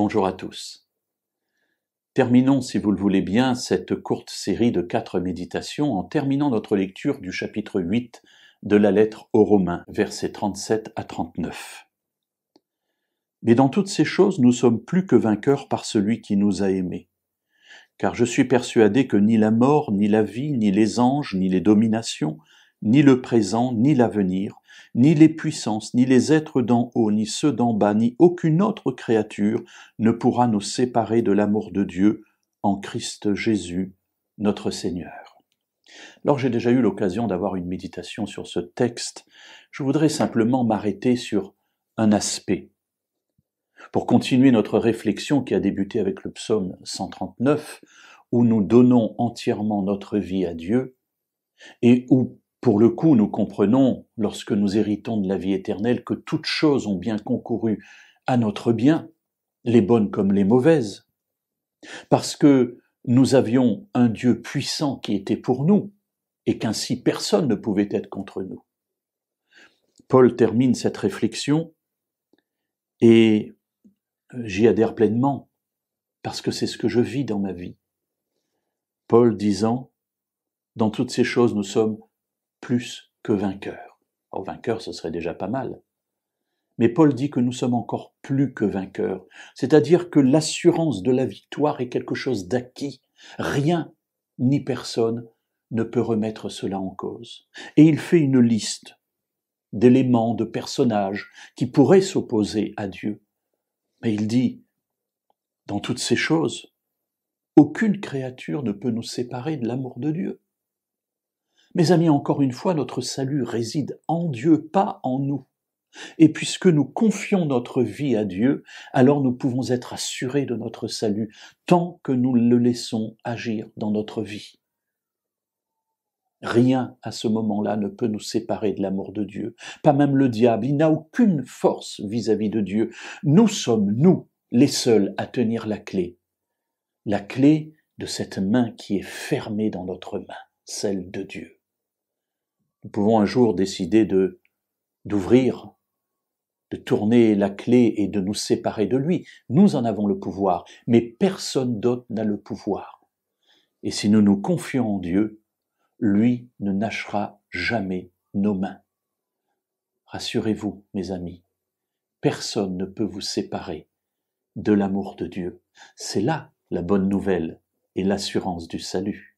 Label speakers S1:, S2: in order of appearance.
S1: Bonjour à tous. Terminons, si vous le voulez bien, cette courte série de 4 méditations en terminant notre lecture du chapitre 8 de la lettre aux Romains, versets 37 à 39. Mais dans toutes ces choses, nous sommes plus que vainqueurs par celui qui nous a aimés. Car je suis persuadé que ni la mort, ni la vie, ni les anges, ni les dominations, ni le présent, ni l'avenir, ni les puissances, ni les êtres d'en haut, ni ceux d'en bas, ni aucune autre créature ne pourra nous séparer de l'amour de Dieu en Christ Jésus, notre Seigneur. Alors j'ai déjà eu l'occasion d'avoir une méditation sur ce texte. Je voudrais simplement m'arrêter sur un aspect. Pour continuer notre réflexion qui a débuté avec le psaume 139, où nous donnons entièrement notre vie à Dieu, et où, pour le coup, nous comprenons, lorsque nous héritons de la vie éternelle, que toutes choses ont bien concouru à notre bien, les bonnes comme les mauvaises, parce que nous avions un Dieu puissant qui était pour nous, et qu'ainsi personne ne pouvait être contre nous. Paul termine cette réflexion, et j'y adhère pleinement, parce que c'est ce que je vis dans ma vie. Paul disant, dans toutes ces choses, nous sommes plus que vainqueurs. Alors vainqueurs, ce serait déjà pas mal. Mais Paul dit que nous sommes encore plus que vainqueurs, c'est-à-dire que l'assurance de la victoire est quelque chose d'acquis. Rien ni personne ne peut remettre cela en cause. Et il fait une liste d'éléments, de personnages qui pourraient s'opposer à Dieu. Mais il dit, dans toutes ces choses, aucune créature ne peut nous séparer de l'amour de Dieu. Mes amis, encore une fois, notre salut réside en Dieu, pas en nous. Et puisque nous confions notre vie à Dieu, alors nous pouvons être assurés de notre salut, tant que nous le laissons agir dans notre vie. Rien à ce moment-là ne peut nous séparer de l'amour de Dieu, pas même le diable, il n'a aucune force vis-à-vis de Dieu. Nous sommes, nous, les seuls à tenir la clé de cette main qui est fermée dans notre main, celle de Dieu. Nous pouvons un jour décider d'ouvrir, de tourner la clé et de nous séparer de lui. Nous en avons le pouvoir, mais personne d'autre n'a le pouvoir. Et si nous nous confions en Dieu, lui ne lâchera jamais nos mains. Rassurez-vous, mes amis, personne ne peut vous séparer de l'amour de Dieu. C'est là la bonne nouvelle et l'assurance du salut.